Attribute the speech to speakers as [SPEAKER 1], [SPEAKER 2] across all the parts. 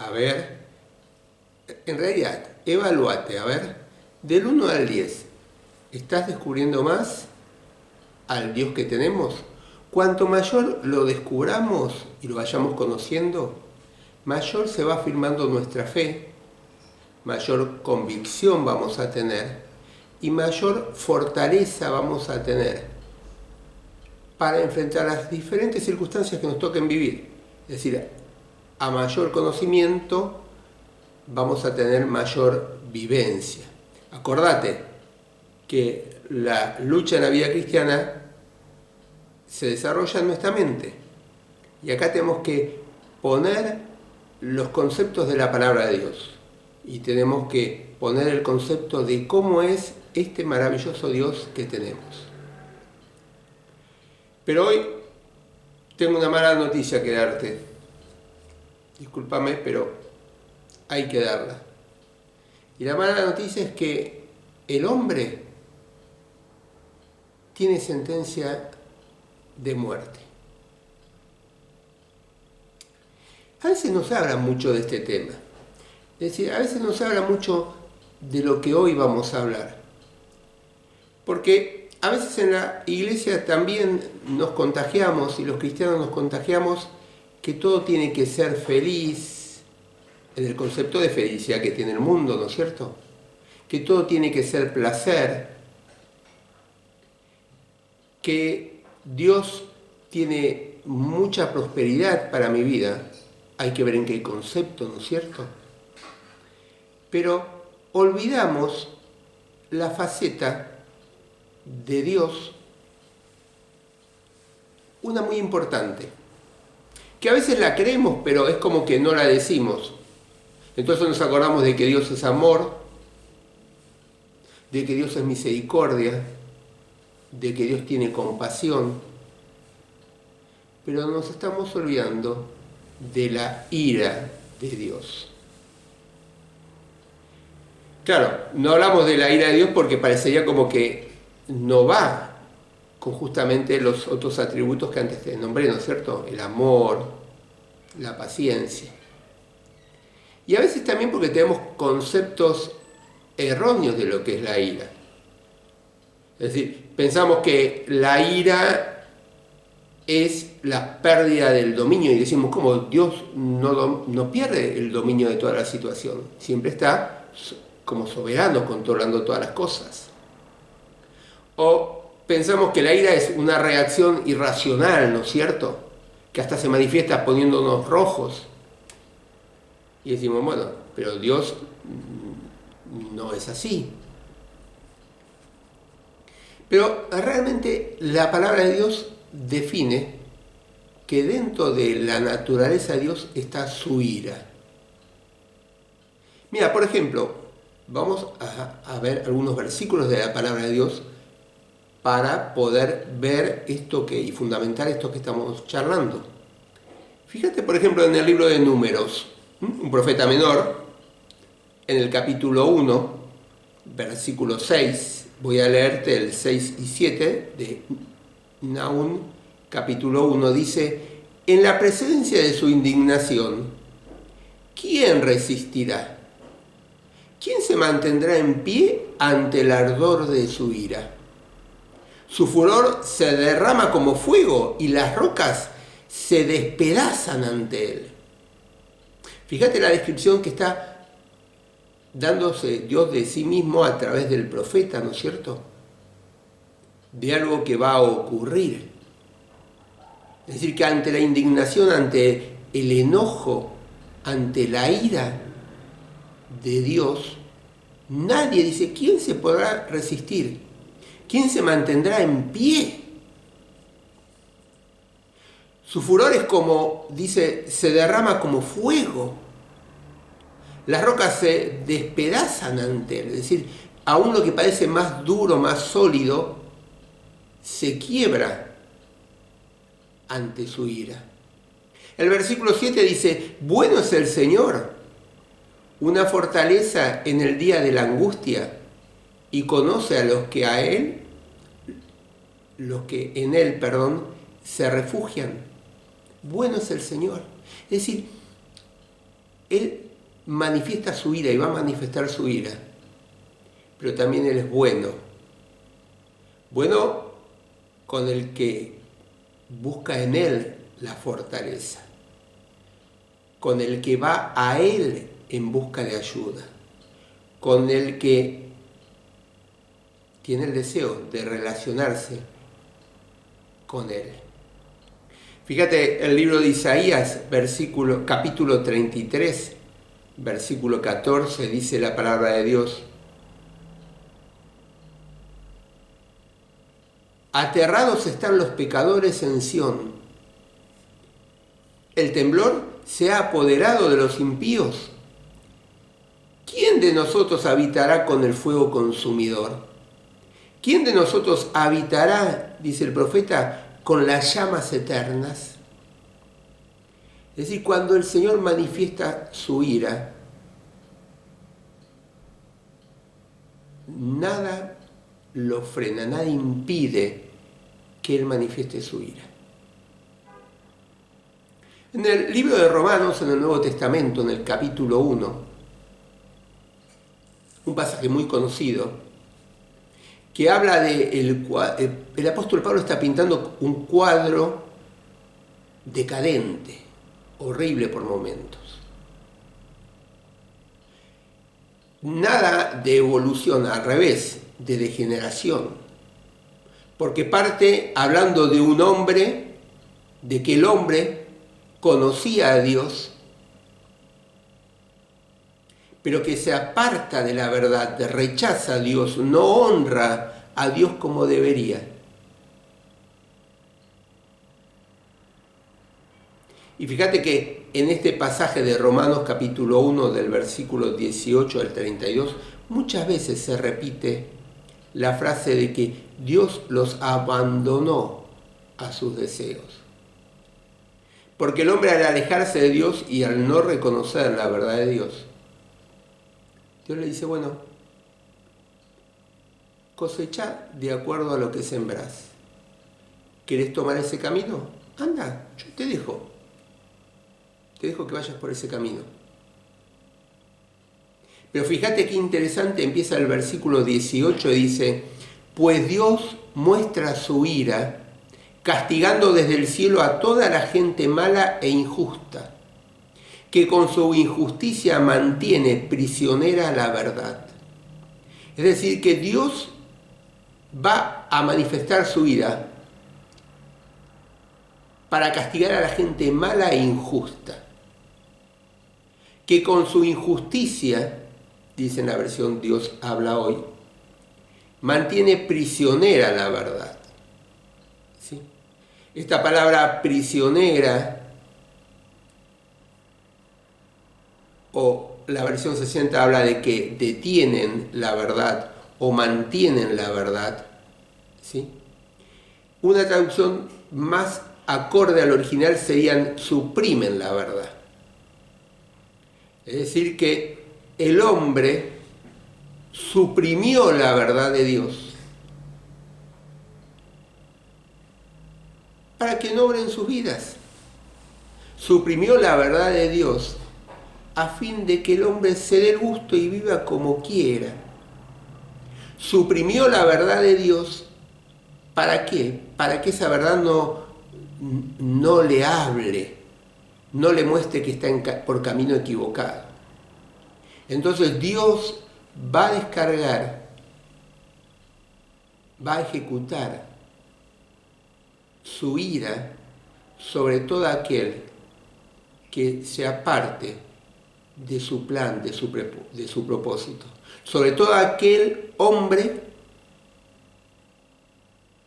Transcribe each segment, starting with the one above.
[SPEAKER 1] A ver, en realidad, evalúate, a ver, del 1 al 10, ¿estás descubriendo más al Dios que tenemos? Cuanto mayor lo descubramos y lo vayamos conociendo, mayor se va afirmando nuestra fe, mayor convicción vamos a tener y mayor fortaleza vamos a tener para enfrentar las diferentes circunstancias que nos toquen vivir. Es decir, a mayor conocimiento vamos a tener mayor vivencia. Acordate que la lucha en la vida cristiana se desarrolla en nuestra mente. Y acá tenemos que poner los conceptos de la palabra de Dios. Y tenemos que poner el concepto de cómo es este maravilloso Dios que tenemos. Pero hoy tengo una mala noticia que darte. Discúlpame, pero hay que darla. Y la mala noticia es que el hombre tiene sentencia de muerte. A veces no se habla mucho de este tema. Es decir, a veces no se habla mucho de lo que hoy vamos a hablar. Porque a veces en la iglesia también nos contagiamos, y los cristianos nos contagiamos, que todo tiene que ser feliz, en el concepto de felicidad que tiene el mundo, ¿no es cierto? Que todo tiene que ser placer, que Dios tiene mucha prosperidad para mi vida. Hay que ver en qué concepto, ¿no es cierto? Pero olvidamos la faceta de Dios, una muy importante, que a veces la creemos, pero es como que no la decimos. Entonces nos acordamos de que Dios es amor, de que Dios es misericordia, de que Dios tiene compasión, pero nos estamos olvidando de la ira de Dios. Claro, no hablamos de la ira de Dios porque parecería como que no va con justamente los otros atributos que antes te nombré, ¿no es cierto? El amor, la paciencia. Y a veces también porque tenemos conceptos erróneos de lo que es la ira. Es decir, pensamos que la ira es la pérdida del dominio y decimos, ¿cómo? Dios no pierde el dominio de toda la situación, siempre está como soberano, controlando todas las cosas. O pensamos que la ira es una reacción irracional, ¿no es cierto? Que hasta se manifiesta poniéndonos rojos. Y decimos, bueno, pero Dios no es así. Pero realmente la palabra de Dios define que dentro de la naturaleza de Dios está su ira. Mira, por ejemplo, vamos a ver algunos versículos de la palabra de Dios para poder ver esto y fundamentar esto que estamos charlando. Fíjate, por ejemplo, en el libro de Números, un profeta menor, en el capítulo 1, versículo 6, voy a leerte el 6 y 7 de Nahum, capítulo 1, dice: en la presencia de su indignación, ¿quién resistirá? ¿Quién se mantendrá en pie ante el ardor de su ira? Su furor se derrama como fuego y las rocas se despedazan ante él. Fíjate la descripción que está dándose Dios de sí mismo a través del profeta, ¿no es cierto? De algo que va a ocurrir. Es decir, que ante la indignación, ante el enojo, ante la ira de Dios, nadie dice, ¿quién se podrá resistir? ¿Quién se mantendrá en pie? Su furor es como, dice, se derrama como fuego. Las rocas se despedazan ante él, es decir, aún lo que parece más duro, más sólido, se quiebra ante su ira. El versículo 7 dice: bueno es el Señor, una fortaleza en el día de la angustia, y conoce a los que en él, se refugian. Bueno es el Señor. Es decir, Él manifiesta su ira y va a manifestar su ira, pero también Él es bueno. Bueno con el que busca en Él la fortaleza, con el que va a Él en busca de ayuda, con el que tiene el deseo de relacionarse con Él. Fíjate, el libro de Isaías, capítulo 33, versículo 14, dice la palabra de Dios: aterrados están los pecadores en Sión. El temblor se ha apoderado de los impíos. ¿Quién de nosotros habitará con el fuego consumidor? ¿Quién de nosotros habitará, dice el profeta, con las llamas eternas? Es decir, cuando el Señor manifiesta su ira, nada lo frena, nada impide que Él manifieste su ira. En el libro de Romanos, en el Nuevo Testamento, en el capítulo 1, un pasaje muy conocido, que habla de el apóstol Pablo está pintando un cuadro decadente, horrible por momentos. Nada de evolución, al revés, de degeneración. Porque parte hablando de un hombre, de que el hombre conocía a Dios, pero que se aparta de la verdad, rechaza a Dios, no honra a Dios como debería. Y fíjate que en este pasaje de Romanos capítulo 1 del versículo 18 al 32, muchas veces se repite la frase de que Dios los abandonó a sus deseos. Porque el hombre, al alejarse de Dios y al no reconocer la verdad de Dios, Dios le dice: bueno, cosecha de acuerdo a lo que sembrás. ¿Querés tomar ese camino? Anda, yo te dejo que vayas por ese camino. Pero fíjate qué interesante, empieza el versículo 18 y dice: pues Dios muestra su ira, castigando desde el cielo a toda la gente mala e injusta, que con su injusticia mantiene prisionera la verdad. Es decir, que Dios va a manifestar su ira para castigar a la gente mala e injusta, que con su injusticia, dice en la versión Dios habla hoy, mantiene prisionera la verdad. ¿Sí? Esta palabra prisionera, o la versión 60 habla de que detienen la verdad o mantienen la verdad. ¿Sí? Una traducción más acorde al original serían suprimen la verdad. Es decir, que el hombre suprimió la verdad de Dios para que no obren sus vidas. Suprimió la verdad de Dios a fin de que el hombre se dé el gusto y viva como quiera. Suprimió la verdad de Dios, ¿para qué? Para que esa verdad no le hable, no le muestre que está por camino equivocado. Entonces Dios va a descargar, va a ejecutar su ira sobre todo aquel que se aparte de su plan, de su propósito. Sobre todo aquel hombre,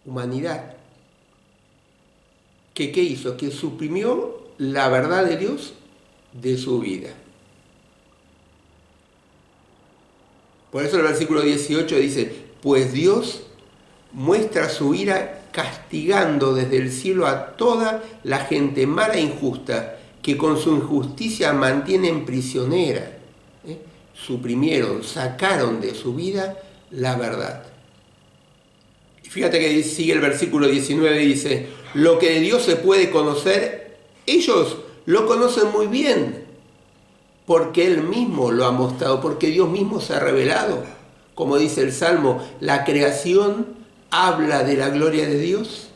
[SPEAKER 1] humanidad, que ¿qué hizo? Que suprimió la verdad de Dios de su vida. Por eso el versículo 18 dice: pues Dios muestra su ira castigando desde el cielo a toda la gente mala e injusta, que con su injusticia mantienen prisionera. Suprimieron, sacaron de su vida la verdad. Y fíjate que sigue el versículo 19 y dice: lo que de Dios se puede conocer, ellos lo conocen muy bien. porque Él mismo lo ha mostrado, porque Dios mismo se ha revelado. Como dice el Salmo, la creación habla de la gloria de Dios.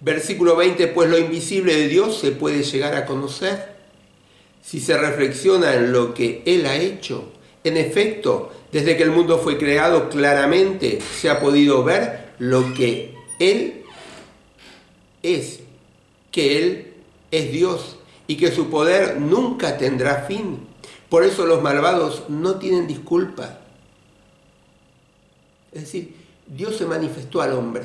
[SPEAKER 1] Versículo 20, pues lo invisible de Dios se puede llegar a conocer si se reflexiona en lo que Él ha hecho. En efecto, desde que el mundo fue creado, claramente se ha podido ver lo que Él es, que Él es Dios y que su poder nunca tendrá fin. Por eso los malvados no tienen disculpa. Es decir, Dios se manifestó al hombre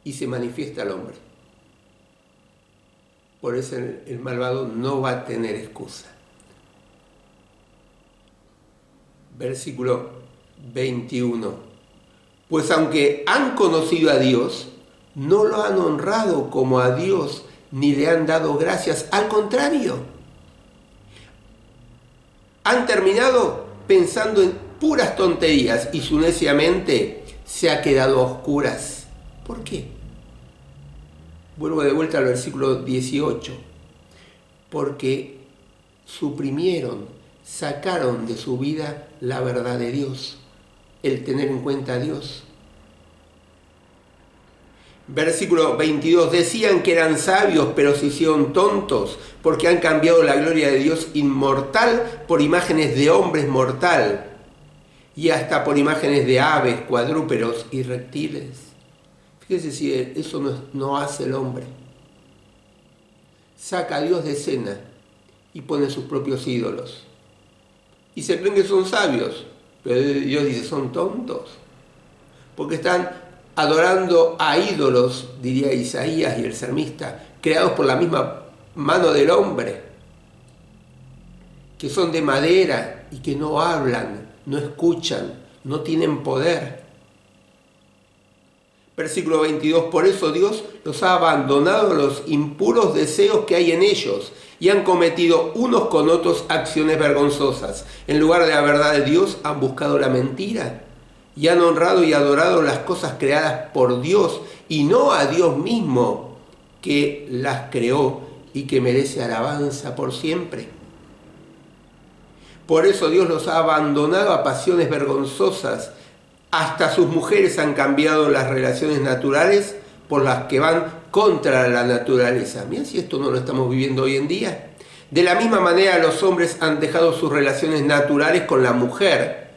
[SPEAKER 1] y se manifiesta al hombre. Por eso el malvado no va a tener excusa. Versículo 21. Pues aunque han conocido a Dios, no lo han honrado como a Dios, ni le han dado gracias. Al contrario, han terminado pensando en puras tonterías y su necia mente se ha quedado a oscuras. ¿Por qué? Vuelvo de vuelta al versículo 18. Porque suprimieron, sacaron de su vida la verdad de Dios, el tener en cuenta a Dios. Versículo 22, decían que eran sabios, pero se hicieron tontos, porque han cambiado la gloria de Dios inmortal por imágenes de hombres mortal, y hasta por imágenes de aves, cuadrúpedos y reptiles. Fíjese si eso no hace el hombre. Saca a Dios de escena y pone sus propios ídolos. Y se creen que son sabios, pero Dios dice, son tontos, porque están adorando a ídolos, diría Isaías y el salmista, creados por la misma mano del hombre, que son de madera y que no hablan, no escuchan, no tienen poder. Versículo 22, por eso Dios los ha abandonado a los impuros deseos que hay en ellos y han cometido unos con otros acciones vergonzosas. En lugar de la verdad de Dios han buscado la mentira y han honrado y adorado las cosas creadas por Dios y no a Dios mismo, que las creó y que merece alabanza por siempre. Por eso Dios los ha abandonado a pasiones vergonzosas. Hasta sus mujeres han cambiado las relaciones naturales por las que van contra la naturaleza. Mirá si esto no lo estamos viviendo hoy en día. De la misma manera los hombres han dejado sus relaciones naturales con la mujer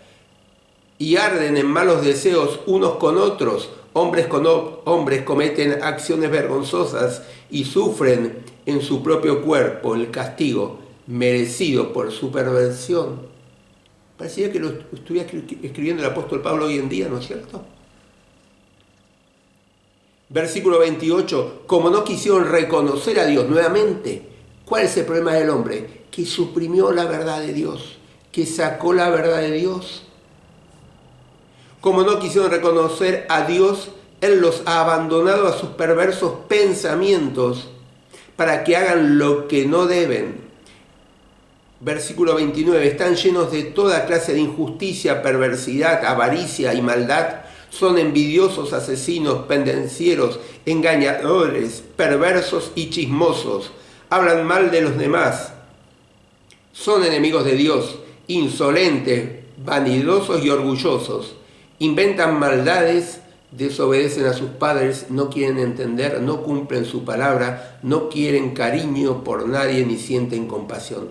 [SPEAKER 1] y arden en malos deseos unos con otros. Hombres con hombres cometen acciones vergonzosas y sufren en su propio cuerpo el castigo merecido por su perversión. Parecía que lo estuviera escribiendo el apóstol Pablo hoy en día, ¿no es cierto? Versículo 28, como no quisieron reconocer a Dios nuevamente, ¿cuál es el problema del hombre? Que suprimió la verdad de Dios, que sacó la verdad de Dios. Como no quisieron reconocer a Dios, Él los ha abandonado a sus perversos pensamientos para que hagan lo que no deben. Versículo 29, están llenos de toda clase de injusticia, perversidad, avaricia y maldad. Son envidiosos, asesinos, pendencieros, engañadores, perversos y chismosos. Hablan mal de los demás. Son enemigos de Dios, insolentes, vanidosos y orgullosos. Inventan maldades, desobedecen a sus padres, no quieren entender, no cumplen su palabra, no quieren cariño por nadie ni sienten compasión.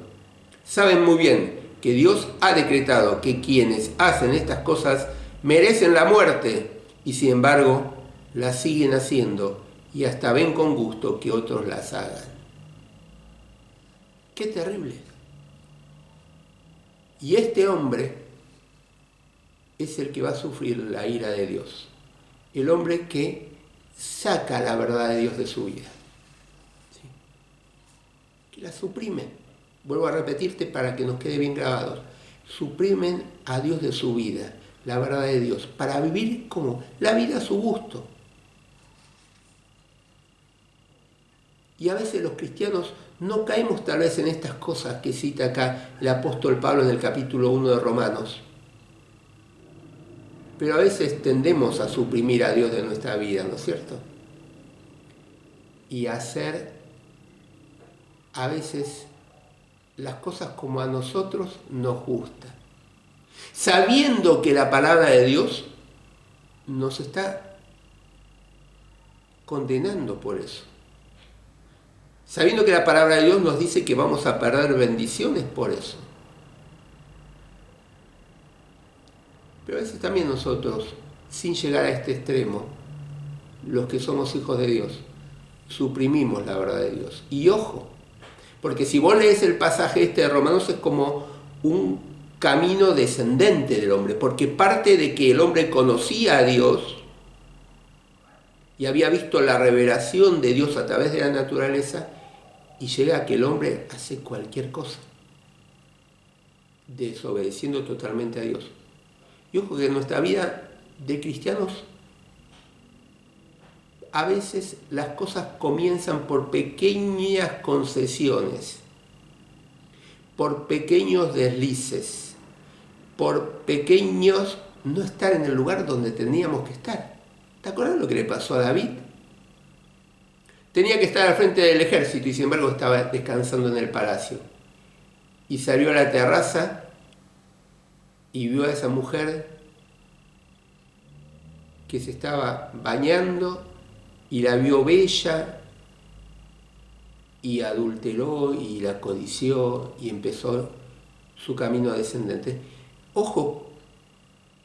[SPEAKER 1] Saben muy bien que Dios ha decretado que quienes hacen estas cosas merecen la muerte y sin embargo las siguen haciendo y hasta ven con gusto que otros las hagan. ¡Qué terrible! Y este hombre es el que va a sufrir la ira de Dios. El hombre que saca la verdad de Dios de su vida. ¿Sí? Que la suprime. Vuelvo a repetirte para que nos quede bien grabado. Suprimen a Dios de su vida, la verdad de Dios, para vivir como la vida a su gusto. Y a veces los cristianos no caemos tal vez en estas cosas que cita acá el apóstol Pablo en el capítulo 1 de Romanos. Pero a veces tendemos a suprimir a Dios de nuestra vida, ¿no es cierto? Y a hacer a veces las cosas como a nosotros nos gustan, sabiendo que la palabra de Dios nos está condenando por eso, sabiendo que la palabra de Dios nos dice que vamos a perder bendiciones por eso. Pero a veces también nosotros, sin llegar a este extremo, los que somos hijos de Dios, suprimimos la verdad de Dios. Y ojo, porque si vos lees el pasaje este de Romanos es como un camino descendente del hombre, porque parte de que el hombre conocía a Dios y había visto la revelación de Dios a través de la naturaleza, y llega a que el hombre hace cualquier cosa, desobedeciendo totalmente a Dios. Y ojo que en nuestra vida de cristianos, a veces las cosas comienzan por pequeñas concesiones, por pequeños deslices, por pequeños no estar en el lugar donde teníamos que estar. ¿Te acuerdas lo que le pasó a David? Tenía que estar al frente del ejército y sin embargo estaba descansando en el palacio. Y salió a la terraza y vio a esa mujer que se estaba bañando y la vio bella y adulteró y la codició y empezó su camino descendente. Ojo,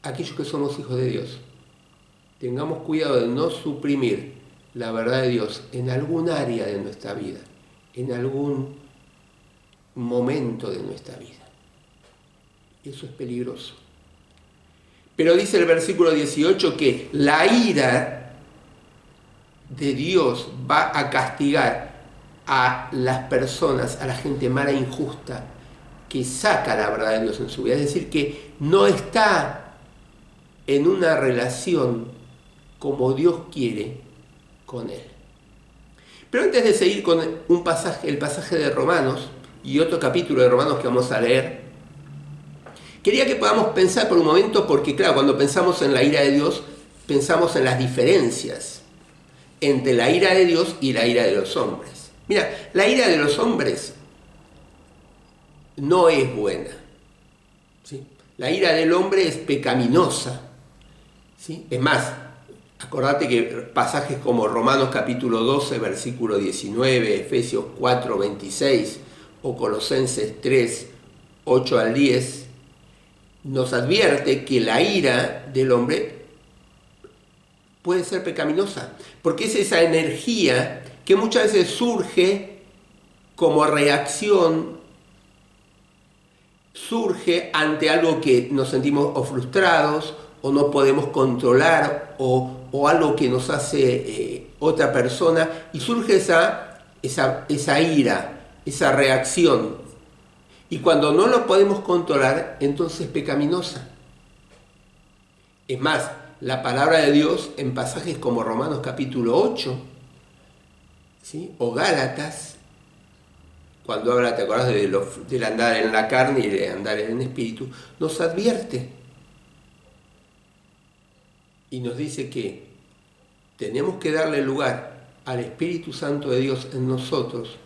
[SPEAKER 1] aquellos que somos hijos de Dios, tengamos cuidado de no suprimir la verdad de Dios en algún área de nuestra vida, en algún momento de nuestra vida. Eso es peligroso. Pero dice el versículo 18 que la ira de Dios va a castigar a las personas, a la gente mala e injusta que saca la verdad de Dios en su vida. Es decir, que no está en una relación como Dios quiere con él. Pero antes de seguir con un pasaje, el pasaje de Romanos y otro capítulo de Romanos que vamos a leer, quería que podamos pensar por un momento, porque claro, cuando pensamos en la ira de Dios, pensamos en las diferencias entre la ira de Dios y la ira de los hombres. Mira, la ira de los hombres no es buena, ¿sí? La ira del hombre es pecaminosa, ¿sí? Es más, acordate que pasajes como Romanos capítulo 12, versículo 19, Efesios 4, 26 o Colosenses 3, 8 al 10, nos advierte que la ira del hombre puede ser pecaminosa, porque es esa energía que muchas veces surge como reacción, surge ante algo que nos sentimos o frustrados o no podemos controlar o algo que nos hace otra persona, y surge esa ira, esa reacción. Y cuando no lo podemos controlar, entonces es pecaminosa. Es más, la palabra de Dios en pasajes como Romanos capítulo 8, ¿sí? O Gálatas, cuando habla, ¿te acordás del andar en la carne y de andar en el espíritu? Nos advierte y nos dice que tenemos que darle lugar al Espíritu Santo de Dios en nosotros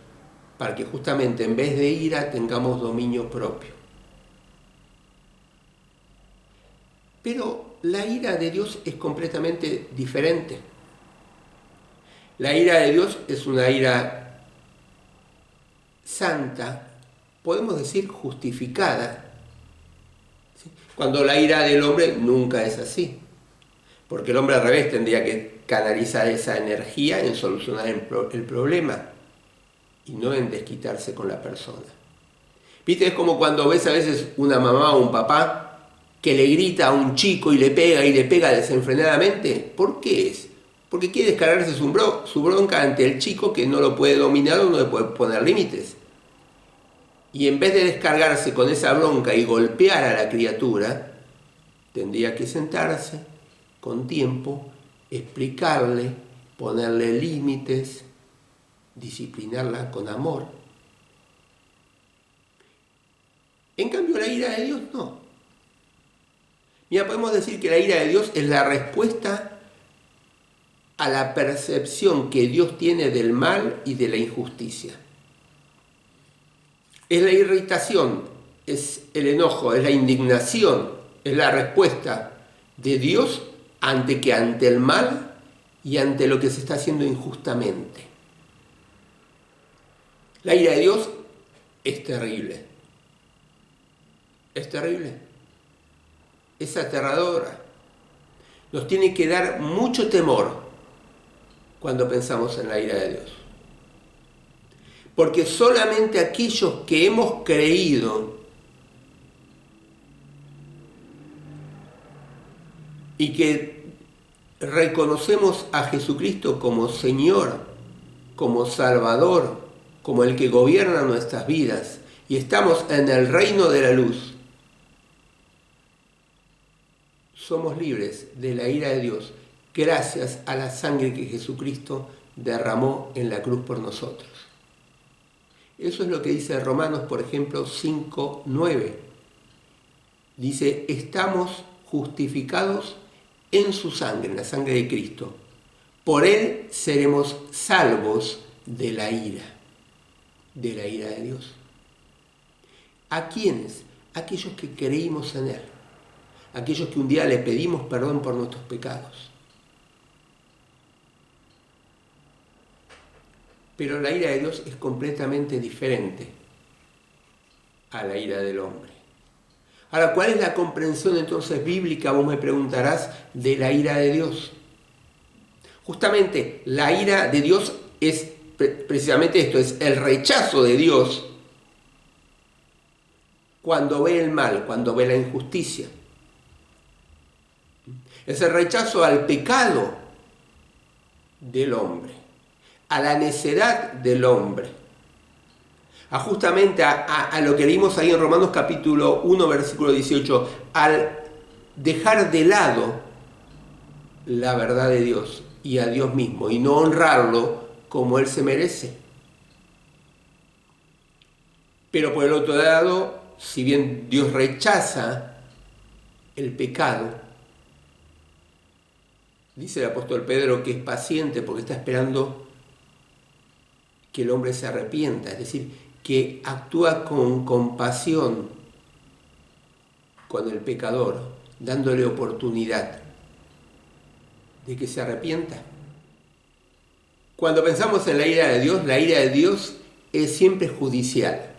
[SPEAKER 1] para que justamente en vez de ira tengamos dominio propio. Pero la ira de Dios es completamente diferente. La ira de Dios es una ira santa, podemos decir justificada, ¿sí? Cuando la ira del hombre nunca es así, porque el hombre al revés tendría que canalizar esa energía en solucionar el problema y no en desquitarse con la persona. ¿Viste? Es como cuando ves a veces una mamá o un papá que le grita a un chico y le pega desenfrenadamente. ¿Por qué es? Porque quiere descargarse su bronca ante el chico que no lo puede dominar o no le puede poner límites. Y en vez de descargarse con esa bronca y golpear a la criatura, tendría que sentarse con tiempo, explicarle, ponerle límites, disciplinarla con amor. En cambio, la ira de Dios no. Mira, podemos decir que la ira de Dios es la respuesta a la percepción que Dios tiene del mal y de la injusticia. Es la irritación, es el enojo, es la indignación, es la respuesta de Dios ante el mal y ante lo que se está haciendo injustamente. La ira de Dios es terrible. Es terrible. Es aterradora. Nos tiene que dar mucho temor cuando pensamos en la ira de Dios. Porque solamente aquellos que hemos creído y que reconocemos a Jesucristo como Señor, como Salvador, como el que gobierna nuestras vidas, y estamos en el reino de la luz, somos libres de la ira de Dios gracias a la sangre que Jesucristo derramó en la cruz por nosotros. Eso es lo que dice Romanos, por ejemplo, 5:9. Dice, estamos justificados en su sangre, en la sangre de Cristo. Por él seremos salvos de la ira de Dios. ¿A quiénes? Aquellos que creímos en él. Aquellos que un día le pedimos perdón por nuestros pecados. Pero la ira de Dios es completamente diferente a la ira del hombre. Ahora, ¿cuál es la comprensión entonces bíblica, vos me preguntarás, de la ira de Dios? Justamente, la ira de Dios es precisamente esto, es el rechazo de Dios cuando ve el mal, cuando ve la injusticia. Es el rechazo al pecado del hombre, a la necedad del hombre, justamente a lo que leímos ahí en Romanos capítulo 1, versículo 18, al dejar de lado la verdad de Dios y a Dios mismo y no honrarlo como Él se merece. Pero por el otro lado, si bien Dios rechaza el pecado, dice el apóstol Pedro que es paciente porque está esperando que el hombre se arrepienta, es decir, que actúa con compasión con el pecador, dándole oportunidad de que se arrepienta. Cuando pensamos en la ira de Dios es siempre judicial.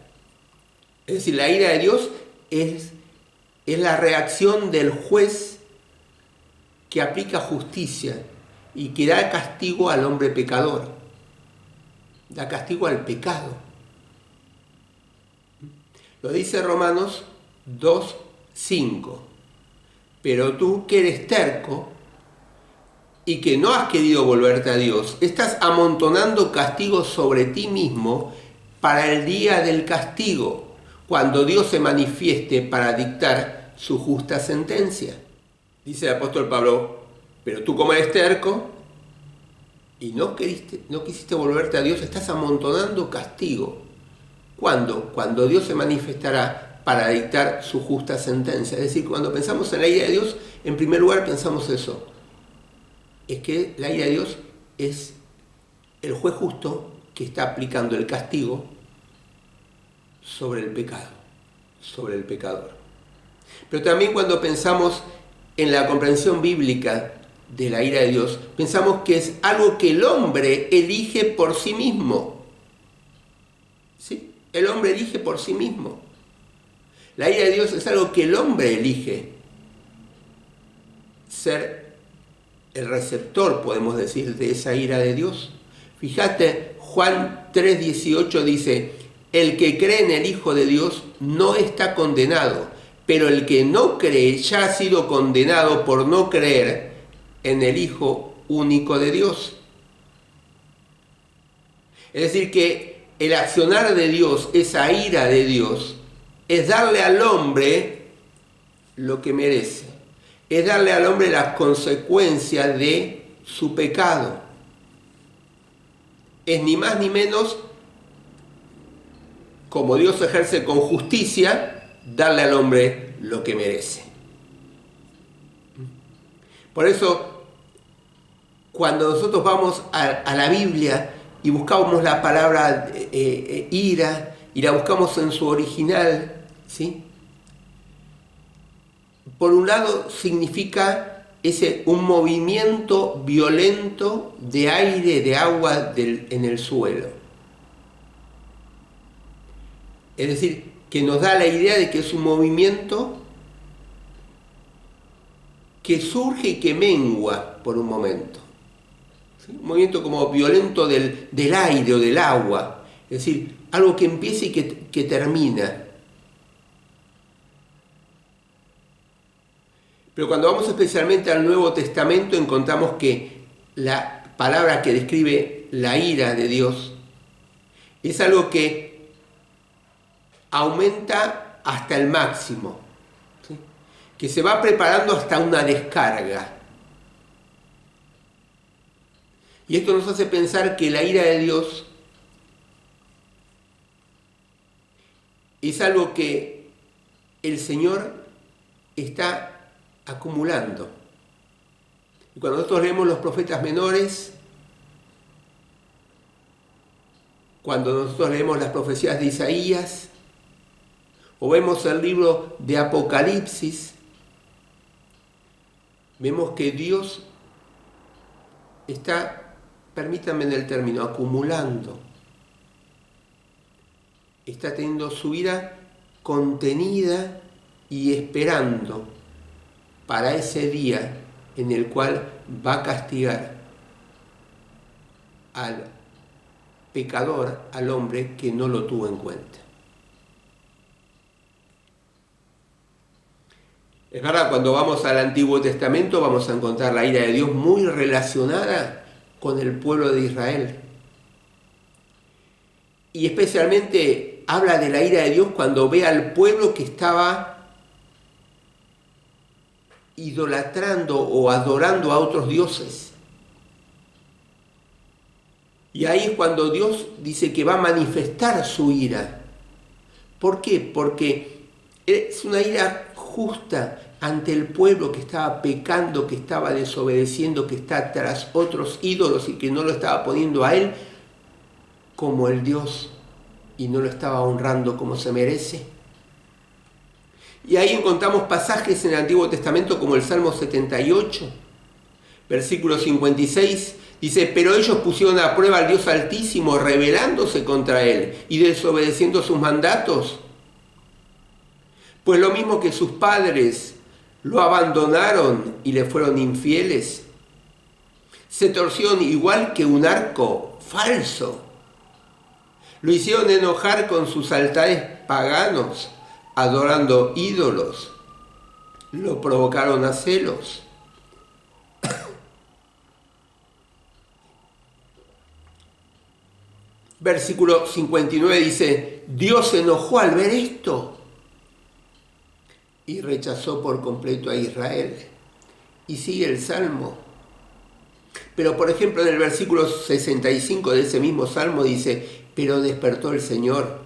[SPEAKER 1] Es decir, la ira de Dios es la reacción del juez que aplica justicia y que da castigo al hombre pecador. Da castigo al pecado. Lo dice Romanos 2:5. Pero tú que eres terco y que no has querido volverte a Dios, estás amontonando castigos sobre ti mismo para el día del castigo, cuando Dios se manifieste para dictar su justa sentencia. Dice el apóstol Pablo, pero tú como eres terco y no quisiste volverte a Dios, estás amontonando castigo. ¿Cuándo? Cuando Dios se manifestará para dictar su justa sentencia. Es decir, cuando pensamos en la ira de Dios, en primer lugar pensamos eso. Es que la ira de Dios es el juez justo que está aplicando el castigo sobre el pecado, sobre el pecador. Pero también cuando pensamos en la comprensión bíblica de la ira de Dios, pensamos que es algo que el hombre elige por sí mismo. ¿Sí? El hombre elige por sí mismo. La ira de Dios es algo que el hombre elige ser el receptor, podemos decir, de esa ira de Dios. Fíjate, Juan 3:18 dice, el que cree en el Hijo de Dios no está condenado, pero el que no cree ya ha sido condenado por no creer en el Hijo único de Dios. Es decir, que el accionar de Dios, esa ira de Dios, es darle al hombre lo que merece. Es darle al hombre las consecuencias de su pecado. Es ni más ni menos, como Dios ejerce con justicia, darle al hombre lo que merece. Por eso, cuando nosotros vamos a la Biblia y buscamos la palabra ira, y la buscamos en su original, ¿sí? Por un lado significa un movimiento violento de aire, de agua en el suelo. Es decir, que nos da la idea de que es un movimiento que surge y que mengua por un momento. ¿Sí? Un movimiento como violento del aire o del agua. Es decir, algo que empieza y que termina. Pero cuando vamos especialmente al Nuevo Testamento encontramos que la palabra que describe la ira de Dios es algo que aumenta hasta el máximo, ¿sí? Que se va preparando hasta una descarga. Y esto nos hace pensar que la ira de Dios es algo que el Señor está acumulando. Y cuando nosotros leemos los profetas menores, cuando nosotros leemos las profecías de Isaías, o vemos el libro de Apocalipsis, vemos que Dios está, permítanme en el término, acumulando. Está teniendo su ira contenida y esperando para ese día en el cual va a castigar al pecador, al hombre que no lo tuvo en cuenta. Es verdad, cuando vamos al Antiguo Testamento vamos a encontrar la ira de Dios muy relacionada con el pueblo de Israel. Y especialmente habla de la ira de Dios cuando ve al pueblo que estaba idolatrando o adorando a otros dioses. Y ahí es cuando Dios dice que va a manifestar su ira. ¿Por qué? Porque es una ira justa ante el pueblo que estaba pecando, que estaba desobedeciendo, que está tras otros ídolos y que no lo estaba poniendo a Él como el Dios y no lo estaba honrando como se merece. Y ahí encontramos pasajes en el Antiguo Testamento como el Salmo 78, versículo 56, dice: pero ellos pusieron a prueba al Dios Altísimo, rebelándose contra Él y desobedeciendo sus mandatos. Pues lo mismo que sus padres lo abandonaron y le fueron infieles, se torcieron igual que un arco falso, lo hicieron enojar con sus altares paganos, adorando ídolos, lo provocaron a celos. Versículo 59 dice: Dios se enojó al ver esto y rechazó por completo a Israel. Y sigue el Salmo. Pero por ejemplo en el versículo 65 de ese mismo Salmo dice: pero despertó el Señor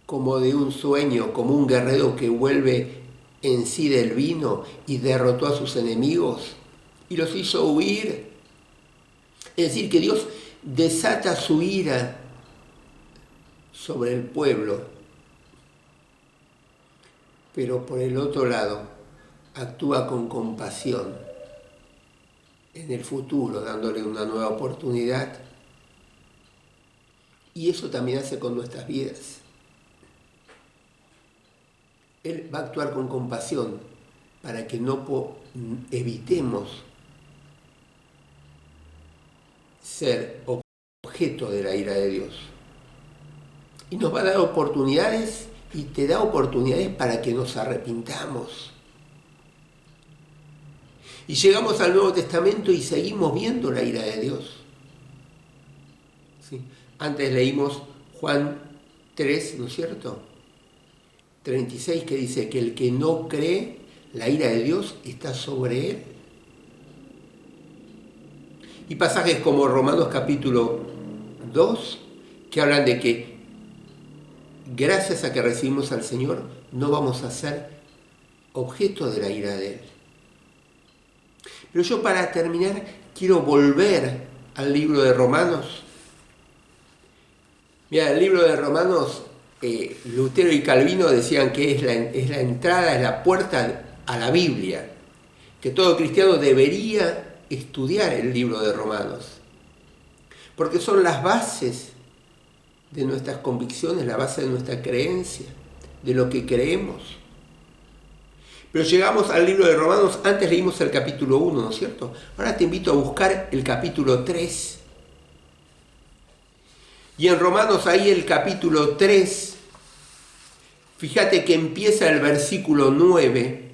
[SPEAKER 1] como de un sueño, como un guerrero que vuelve en sí del vino, y derrotó a sus enemigos y los hizo huir. Es decir, que Dios desata su ira sobre el pueblo, pero por el otro lado actúa con compasión en el futuro, dándole una nueva oportunidad. Y eso también hace con nuestras vidas. Él va a actuar con compasión para que no evitemos ser objeto de la ira de Dios. Y nos va a dar oportunidades, y te da oportunidades para que nos arrepintamos. Y llegamos al Nuevo Testamento y seguimos viendo la ira de Dios. ¿Sí? Antes leímos Juan 3, ¿no es cierto? 36, que dice que el que no cree, la ira de Dios está sobre él. Y pasajes como Romanos capítulo 2, que hablan de que gracias a que recibimos al Señor, no vamos a ser objeto de la ira de Él. Pero yo, para terminar, quiero volver al libro de Romanos Mira, el libro de Romanos, Lutero y Calvino decían que es la entrada, es la puerta a la Biblia, que todo cristiano debería estudiar el libro de Romanos, porque son las bases de nuestras convicciones, la base de nuestra creencia, de lo que creemos. Pero llegamos al libro de Romanos, antes leímos el capítulo 1, ¿no es cierto? Ahora te invito a buscar el capítulo 3. Y en Romanos ahí el capítulo 3, fíjate que empieza el versículo 9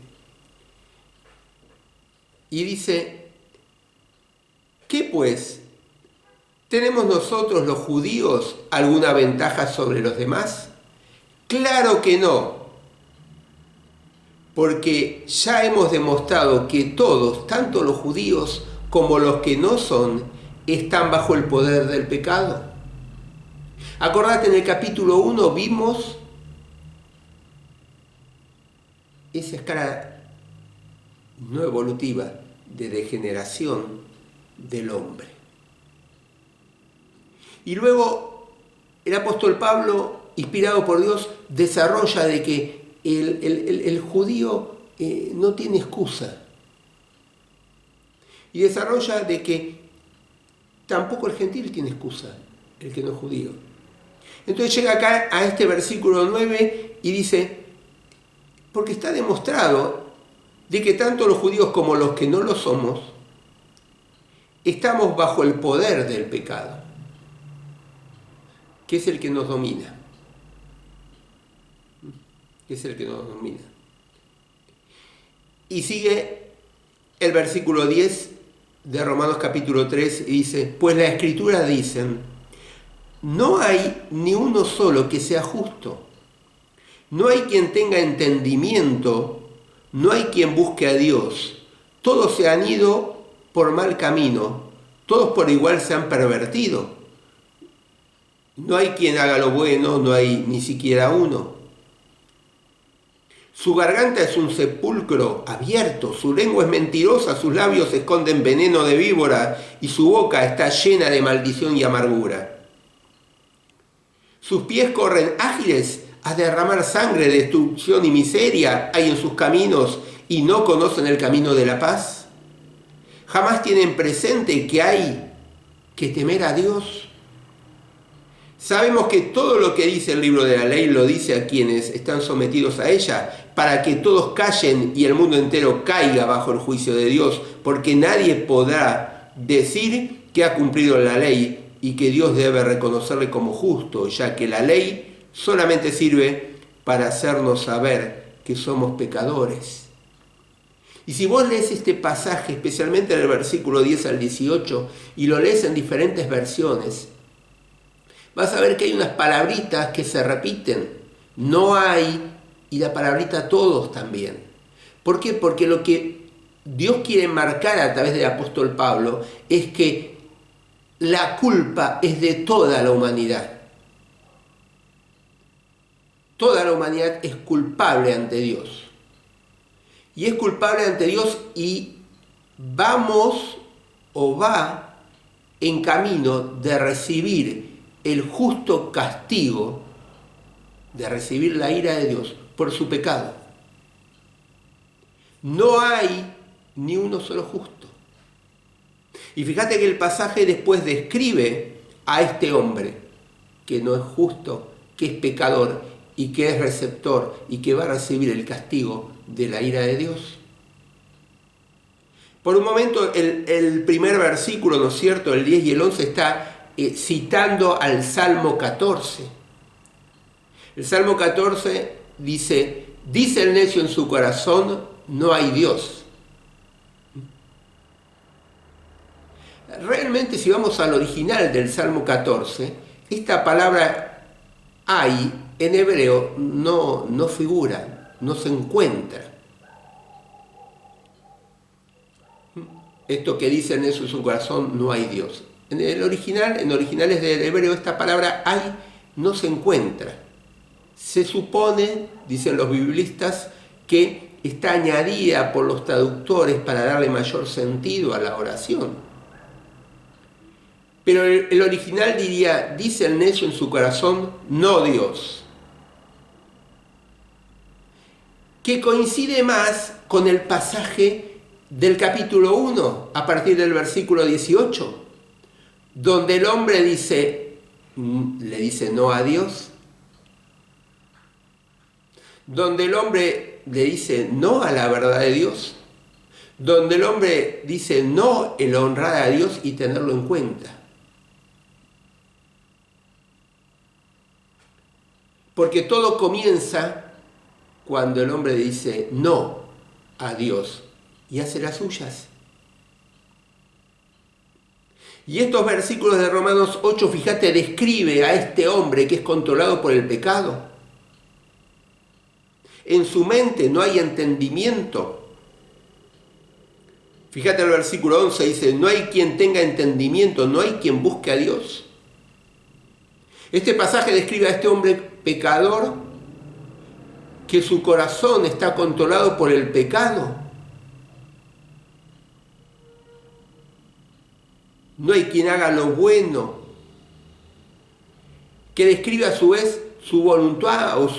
[SPEAKER 1] y dice, ¿qué pues? ¿Tenemos nosotros los judíos alguna ventaja sobre los demás? Claro que no, porque ya hemos demostrado que todos, tanto los judíos como los que no son, están bajo el poder del pecado. Acordate, en el capítulo 1 vimos esa escala no evolutiva de degeneración del hombre. Y luego el apóstol Pablo, inspirado por Dios, desarrolla de que el judío no tiene excusa. Y desarrolla de que tampoco el gentil tiene excusa, el que no es judío. Entonces llega acá a este versículo 9 y dice, porque está demostrado de que tanto los judíos como los que no lo somos, estamos bajo el poder del pecado, que es el que nos domina. Que es el que nos domina. Y sigue el versículo 10 de Romanos capítulo 3 y dice, pues las escrituras dicen, no hay ni uno solo que sea justo, no hay quien tenga entendimiento, no hay quien busque a Dios, todos se han ido por mal camino, todos por igual se han pervertido. No hay quien haga lo bueno, no hay ni siquiera uno. Su garganta es un sepulcro abierto, su lengua es mentirosa, sus labios esconden veneno de víbora y su boca está llena de maldición y amargura. Sus pies corren ágiles a derramar sangre, destrucción y miseria hay en sus caminos y no conocen el camino de la paz. Jamás tienen presente que hay que temer a Dios. Sabemos que todo lo que dice el libro de la ley lo dice a quienes están sometidos a ella, para que todos callen y el mundo entero caiga bajo el juicio de Dios, porque nadie podrá decir que ha cumplido la ley y que Dios debe reconocerle como justo, ya que la ley solamente sirve para hacernos saber que somos pecadores. Y si vos lees este pasaje, especialmente en el versículo 10 al 18, y lo lees en diferentes versiones, vas a ver que hay unas palabritas que se repiten. No hay, y la palabrita todos también. ¿Por qué? Porque lo que Dios quiere marcar a través del apóstol Pablo es que la culpa es de toda la humanidad. Toda la humanidad es culpable ante Dios. Y es culpable ante Dios y vamos o va en camino de recibir el justo castigo, de recibir la ira de Dios por su pecado. No hay ni uno solo justo. Y fíjate que el pasaje después describe a este hombre que no es justo, que es pecador y que es receptor y que va a recibir el castigo de la ira de Dios. Por un momento el primer versículo, ¿no es cierto?, el 10 y el 11 está citando al Salmo 14. El Salmo 14 dice el necio en su corazón, no hay Dios. Realmente, si vamos al original del Salmo 14, esta palabra hay en hebreo no figura, no se encuentra. Esto que dice el necio en su corazón, no hay Dios. En originales del hebreo, esta palabra hay no se encuentra. Se supone, dicen los biblistas, que está añadida por los traductores para darle mayor sentido a la oración. Pero el original diría, dice el necio en su corazón, no Dios. Que coincide más con el pasaje del capítulo 1, a partir del versículo 18, donde el hombre le dice no a Dios, donde el hombre le dice no a la verdad de Dios, donde el hombre dice no el honrar a Dios y tenerlo en cuenta. Porque todo comienza cuando el hombre dice no a Dios y hace las suyas. Y estos versículos de Romanos 8, fíjate, describe a este hombre que es controlado por el pecado. En su mente no hay entendimiento. Fíjate el versículo 11, dice, no hay quien tenga entendimiento, no hay quien busque a Dios. Este pasaje describe a este hombre pecador que su corazón está controlado por el pecado. No hay quien haga lo bueno. Que describe a su vez su voluntad o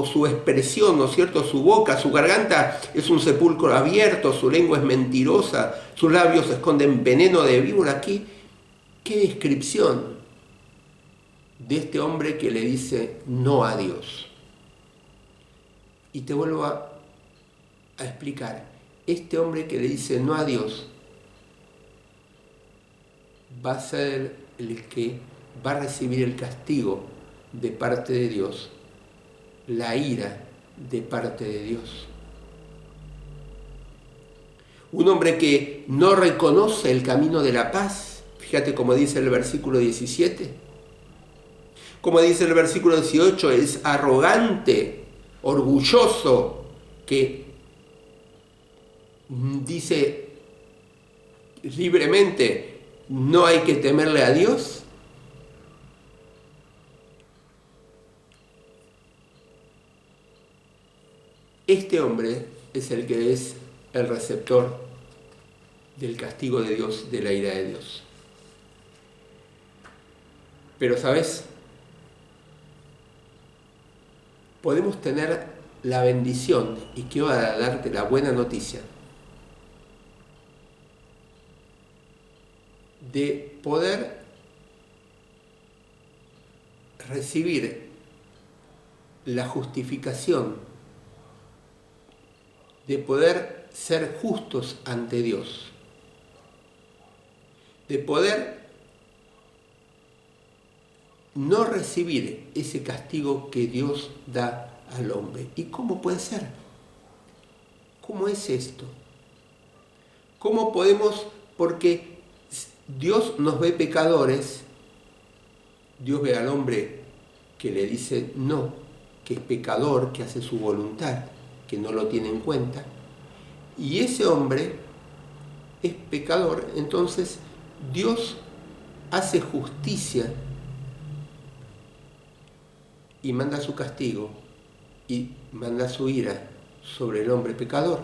[SPEAKER 1] su expresión, ¿no es cierto? Su boca, su garganta es un sepulcro abierto, su lengua es mentirosa, sus labios esconden veneno de víbora. ¿Qué descripción de este hombre que le dice no a Dios? Y te vuelvo a explicar, este hombre que le dice no a Dios va a ser el que va a recibir el castigo de parte de Dios, la ira de parte de Dios. Un hombre que no reconoce el camino de la paz, fíjate como dice el versículo 17, como dice el versículo 18, es arrogante, orgulloso, que dice libremente, no hay que temerle a Dios. Este hombre es el que es el receptor del castigo de Dios, de la ira de Dios. Pero, ¿sabes? Podemos tener la bendición, y quiero darte la buena noticia, de poder recibir la justificación, de poder ser justos ante Dios, de poder no recibir ese castigo que Dios da al hombre. ¿Y cómo puede ser? ¿Cómo es esto? ¿Cómo podemos? Porque Dios nos ve pecadores, Dios ve al hombre que le dice no, que es pecador, que hace su voluntad, que no lo tiene en cuenta, y ese hombre es pecador, entonces Dios hace justicia y manda su castigo y manda su ira sobre el hombre pecador.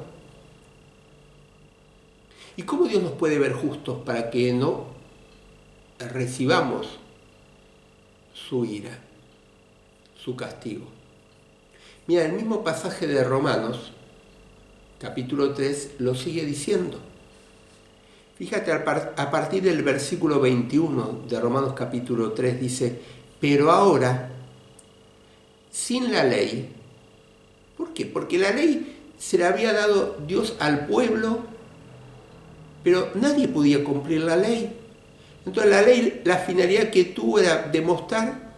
[SPEAKER 1] ¿Y cómo Dios nos puede ver justos para que no recibamos su ira, su castigo? Mira, el mismo pasaje de Romanos, capítulo 3, lo sigue diciendo. Fíjate, a partir del versículo 21 de Romanos capítulo 3 dice, pero ahora, sin la ley, ¿por qué? Porque la ley se la había dado Dios al pueblo, pero nadie podía cumplir la ley. Entonces la ley, la finalidad que tuvo era demostrar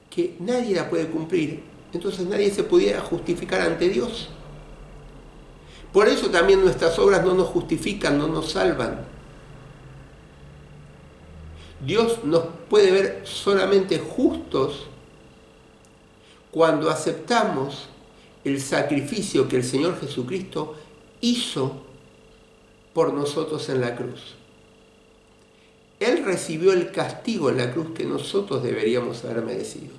[SPEAKER 1] que nadie la puede cumplir. Entonces nadie se podía justificar ante Dios. Por eso también nuestras obras no nos justifican, no nos salvan. Dios nos puede ver solamente justos cuando aceptamos el sacrificio que el Señor Jesucristo hizo por nosotros en la cruz. Él recibió el castigo en la cruz que nosotros deberíamos haber merecido.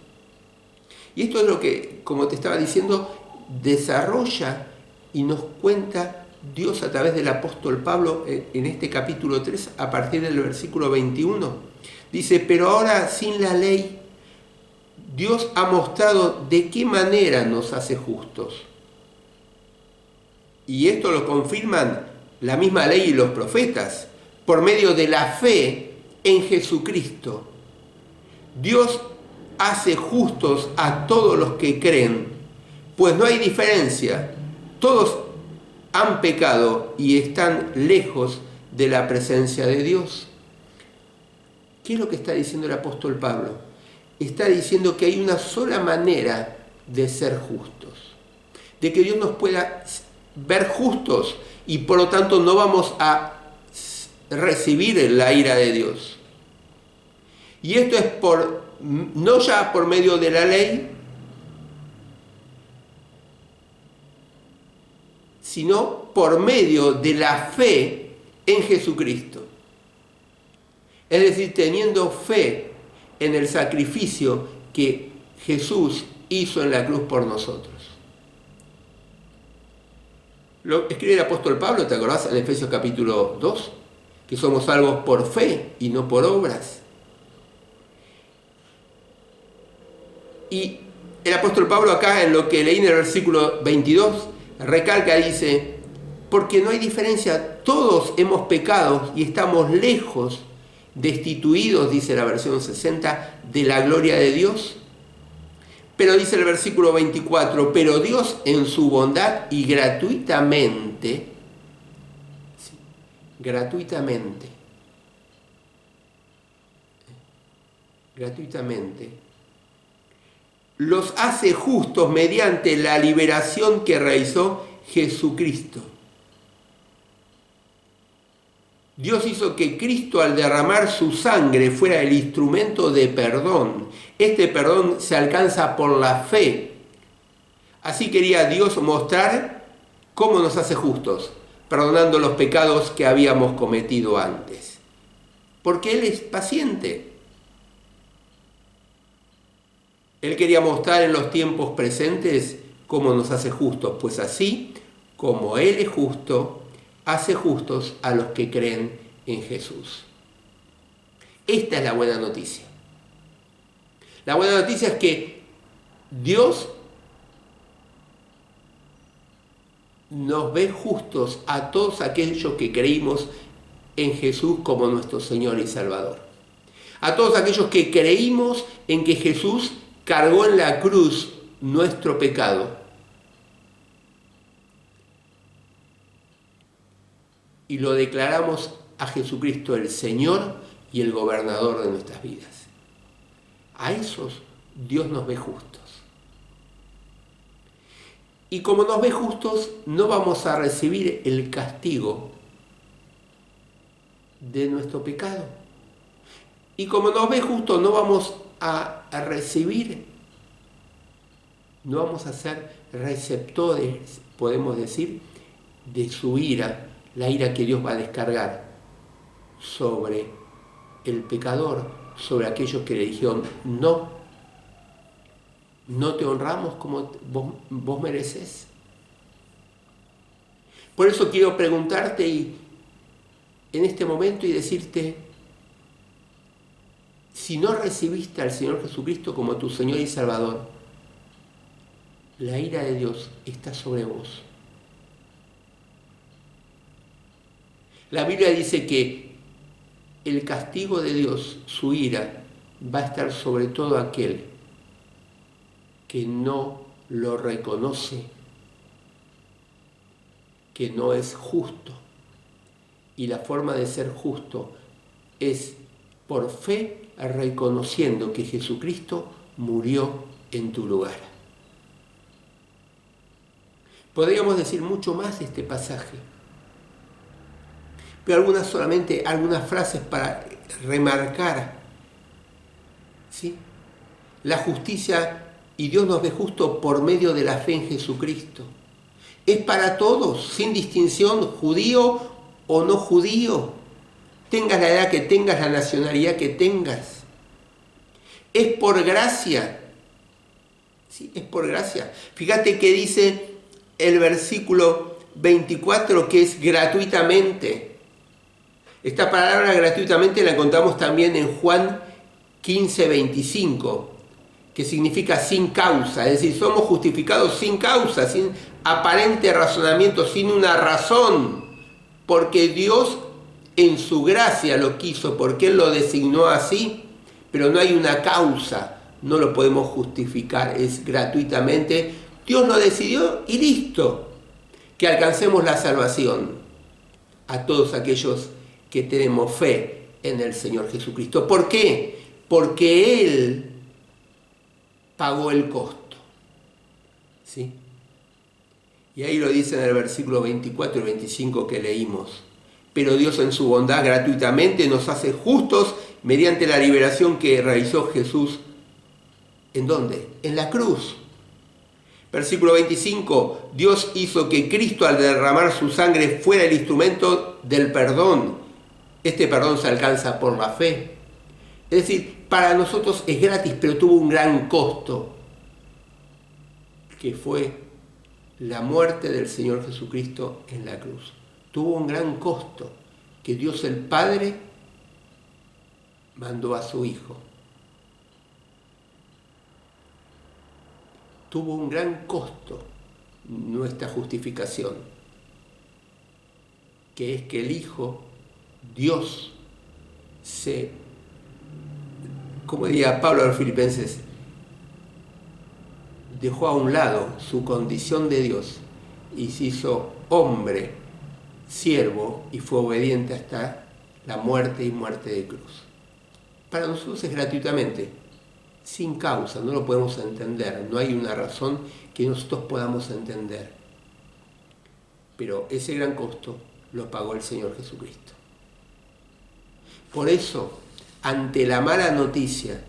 [SPEAKER 1] Y esto es lo que, como te estaba diciendo, desarrolla y nos cuenta Dios a través del apóstol Pablo en este capítulo 3, a partir del versículo 21. Dice, pero ahora sin la ley, Dios ha mostrado de qué manera nos hace justos. Y esto lo confirman la misma ley y los profetas, por medio de la fe en Jesucristo. Dios hace justos a todos los que creen, pues no hay diferencia. Todos han pecado y están lejos de la presencia de Dios. ¿Qué es lo que está diciendo el apóstol Pablo? Está diciendo que hay una sola manera de ser justos, de que Dios nos pueda ver justos y por lo tanto no vamos a recibir la ira de Dios. Y esto es no ya por medio de la ley, sino por medio de la fe en Jesucristo. Es decir, teniendo fe en el sacrificio que Jesús hizo en la cruz por nosotros. Lo escribe el apóstol Pablo, ¿te acordás? En Efesios capítulo 2, que somos salvos por fe y no por obras. Y el apóstol Pablo acá, en lo que leí en el versículo 22, recalca, dice, porque no hay diferencia, todos hemos pecado y estamos lejos, destituidos, dice la versión 60, de la gloria de Dios. Pero dice el versículo 24, pero Dios en su bondad y gratuitamente, los hace justos mediante la liberación que realizó Jesucristo. Dios hizo que Cristo, al derramar su sangre, fuera el instrumento de perdón. Este perdón se alcanza por la fe. Así quería Dios mostrar cómo nos hace justos, perdonando los pecados que habíamos cometido antes. Porque Él es paciente. Él quería mostrar en los tiempos presentes cómo nos hace justos, pues así como Él es justo, hace justos a los que creen en Jesús. Esta es la buena noticia. La buena noticia es que Dios nos ve justos a todos aquellos que creímos en Jesús como nuestro Señor y Salvador. A todos aquellos que creímos en que Jesús cargó en la cruz nuestro pecado. Y lo declaramos a Jesucristo el Señor y el gobernador de nuestras vidas. A esos Dios nos ve justos. Y como nos ve justos, no vamos a recibir el castigo de nuestro pecado. Y como nos ve justos, no vamos a recibir, no vamos a ser receptores, podemos decir, de su ira, la ira que Dios va a descargar sobre el pecador, sobre aquellos que le dijeron, no te honramos como vos mereces. Por eso quiero preguntarte en este momento y decirte, si no recibiste al Señor Jesucristo como tu Señor y Salvador, la ira de Dios está sobre vos. La Biblia dice que el castigo de Dios, su ira, va a estar sobre todo aquel que no lo reconoce, que no es justo. Y la forma de ser justo es por fe, reconociendo que Jesucristo murió en tu lugar. Podríamos decir mucho más de este pasaje, pero algunas frases para remarcar, ¿sí? La justicia, y Dios nos ve justo por medio de la fe en Jesucristo. Es para todos, sin distinción, judío o no judío, tengas la edad que tengas, la nacionalidad que tengas. Es por gracia. Sí, es por gracia. Fíjate que dice el versículo 24, que es gratuitamente. Esta palabra gratuitamente la encontramos también en Juan 15, 25, que significa sin causa, es decir, somos justificados sin causa, sin aparente razonamiento, sin una razón, porque Dios en su gracia lo quiso, porque Él lo designó así, pero no hay una causa, no lo podemos justificar, es gratuitamente. Dios lo decidió y listo, que alcancemos la salvación a todos aquellos que tenemos fe en el Señor Jesucristo. ¿Por qué? Porque Él pagó el costo. ¿Sí? Y ahí lo dice en el versículo 24 y 25 que leímos. Pero Dios en su bondad gratuitamente nos hace justos mediante la liberación que realizó Jesús. ¿En dónde? En la cruz. Versículo 25. Dios hizo que Cristo al derramar su sangre fuera el instrumento del perdón. Este perdón se alcanza por la fe. Es decir, para nosotros es gratis, pero tuvo un gran costo, que fue la muerte del Señor Jesucristo en la cruz. Tuvo un gran costo, que Dios el Padre mandó a su Hijo. Tuvo un gran costo nuestra justificación, que es que el Hijo, Dios, como diría Pablo a los Filipenses, dejó a un lado su condición de Dios y se hizo hombre, siervo, y fue obediente hasta la muerte y muerte de cruz. Para nosotros es gratuitamente, sin causa, no lo podemos entender, no hay una razón que nosotros podamos entender. Pero ese gran costo lo pagó el Señor Jesucristo. Por eso, ante la mala noticia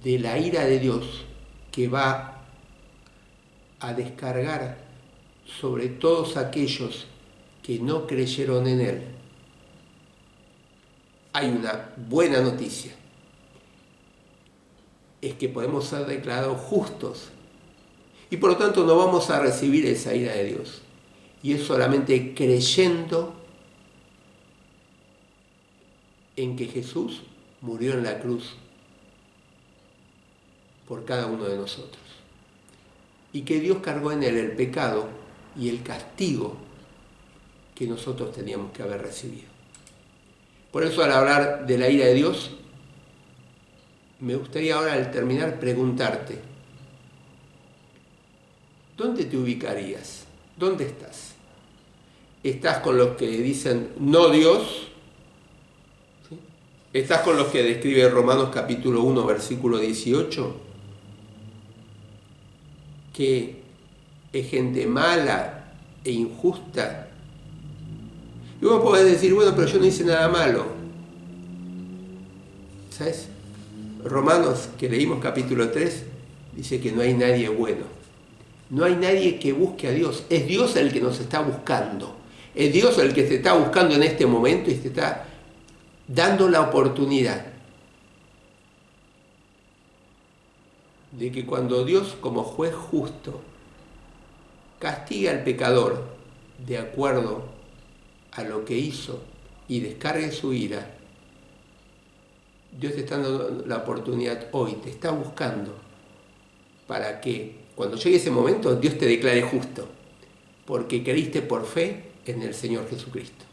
[SPEAKER 1] de la ira de Dios que va a descargar sobre todos aquellos que no creyeron en Él, hay una buena noticia. Es que podemos ser declarados justos y por lo tanto no vamos a recibir esa ira de Dios. Y es solamente creyendo en que Jesús murió en la cruz por cada uno de nosotros. Y que Dios cargó en Él el pecado y el castigo que nosotros teníamos que haber recibido. Por eso, al hablar de la ira de Dios, me gustaría ahora, al terminar, preguntarte, ¿dónde te ubicarías? ¿Dónde estás? ¿Estás con los que dicen no Dios? ¿Sí? ¿Estás con los que describe Romanos capítulo 1, versículo 18? Que es gente mala e injusta. Y vos podés decir, bueno, pero yo no hice nada malo. ¿Sabes? Romanos, que leímos capítulo 3, dice que no hay nadie bueno. No hay nadie que busque a Dios. Es Dios el que nos está buscando. Es Dios el que te está buscando en este momento y te está dando la oportunidad de que cuando Dios, como juez justo, castiga al pecador de acuerdo a lo que hizo y descargue su ira, Dios te está dando la oportunidad hoy, te está buscando para que cuando llegue ese momento Dios te declare justo, porque creíste por fe en el Señor Jesucristo.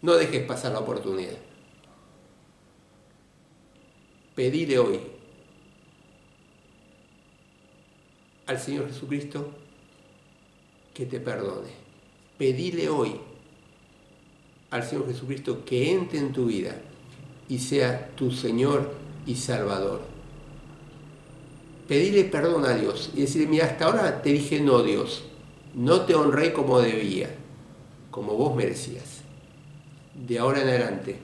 [SPEAKER 1] No dejes pasar la oportunidad. Pedile hoy al Señor Jesucristo que te perdone. Pedile hoy al Señor Jesucristo que entre en tu vida y sea tu Señor y Salvador. Pedile perdón a Dios y decirle, mira, hasta ahora te dije no, Dios, no te honré como debía, como vos merecías. De ahora en adelante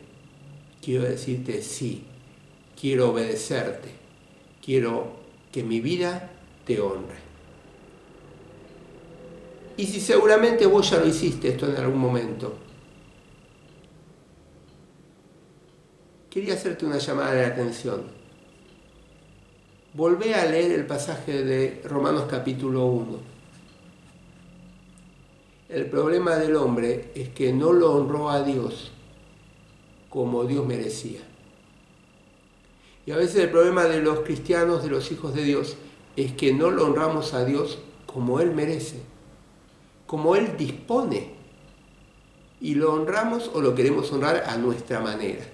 [SPEAKER 1] quiero decirte sí, quiero obedecerte, quiero que mi vida te honre. Y si seguramente vos ya lo hiciste esto en algún momento, quería hacerte una llamada de atención. Volvé a leer el pasaje de Romanos capítulo 1 El problema del hombre es que no lo honró a Dios como Dios merecía. Y a veces el problema de los cristianos, de los hijos de Dios, es que no lo honramos a Dios como Él merece, como Él dispone. Y lo honramos o lo queremos honrar a nuestra manera.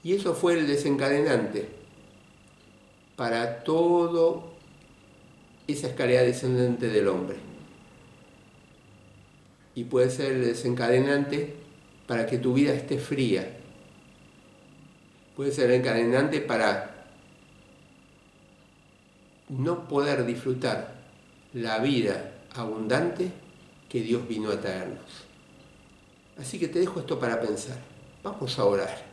[SPEAKER 1] Y eso fue el desencadenante para toda esa escalera descendente del hombre. Y puede ser el desencadenante para que tu vida esté fría. Puede ser el encadenante para no poder disfrutar la vida abundante que Dios vino a traernos. Así que te dejo esto para pensar. Vamos a orar.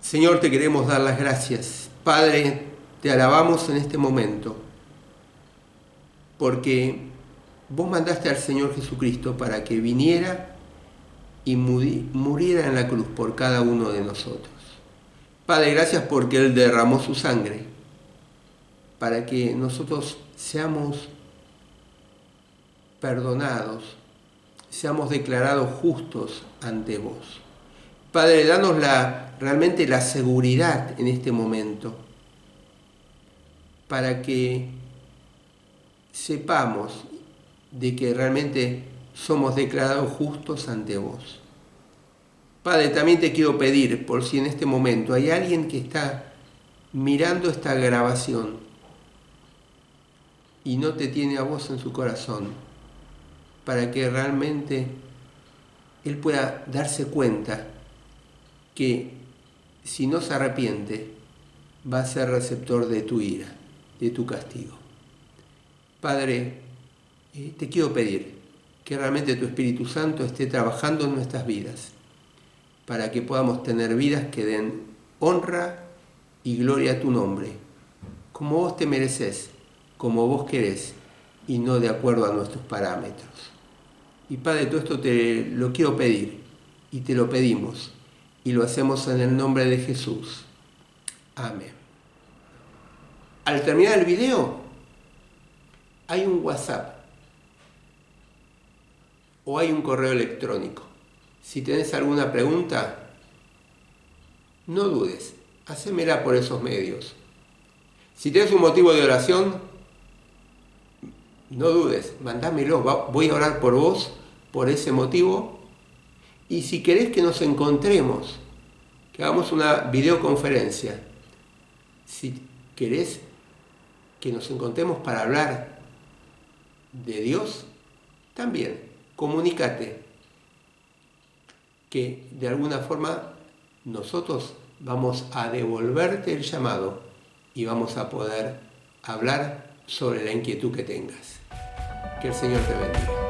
[SPEAKER 1] Señor, te queremos dar las gracias. Padre, te alabamos en este momento, porque vos mandaste al Señor Jesucristo para que viniera y muriera en la cruz por cada uno de nosotros. Padre, gracias porque Él derramó su sangre para que nosotros seamos perdonados, seamos declarados justos ante vos. Padre, danos realmente la seguridad en este momento para que sepamos de que realmente somos declarados justos ante vos. Padre, también te quiero pedir, por si en este momento hay alguien que está mirando esta grabación y no te tiene a vos en su corazón, para que realmente él pueda darse cuenta que si no se arrepiente, va a ser receptor de tu ira, de tu castigo. Padre, te quiero pedir que realmente tu Espíritu Santo esté trabajando en nuestras vidas, para que podamos tener vidas que den honra y gloria a tu nombre, como vos te mereces, como vos querés, y no de acuerdo a nuestros parámetros. Y Padre, todo esto te lo quiero pedir, y te lo pedimos, y lo hacemos en el nombre de Jesús. Amén. Al terminar el video, hay un WhatsApp o hay un correo electrónico. Si tenés alguna pregunta, no dudes, hacémela por esos medios. Si tenés un motivo de oración, no dudes, mandámelo, voy a orar por vos, por ese motivo. Y si querés que nos encontremos, que hagamos una videoconferencia, si querés que nos encontremos para hablar de Dios, también comunícate, que de alguna forma nosotros vamos a devolverte el llamado y vamos a poder hablar sobre la inquietud que tengas. Que el Señor te bendiga.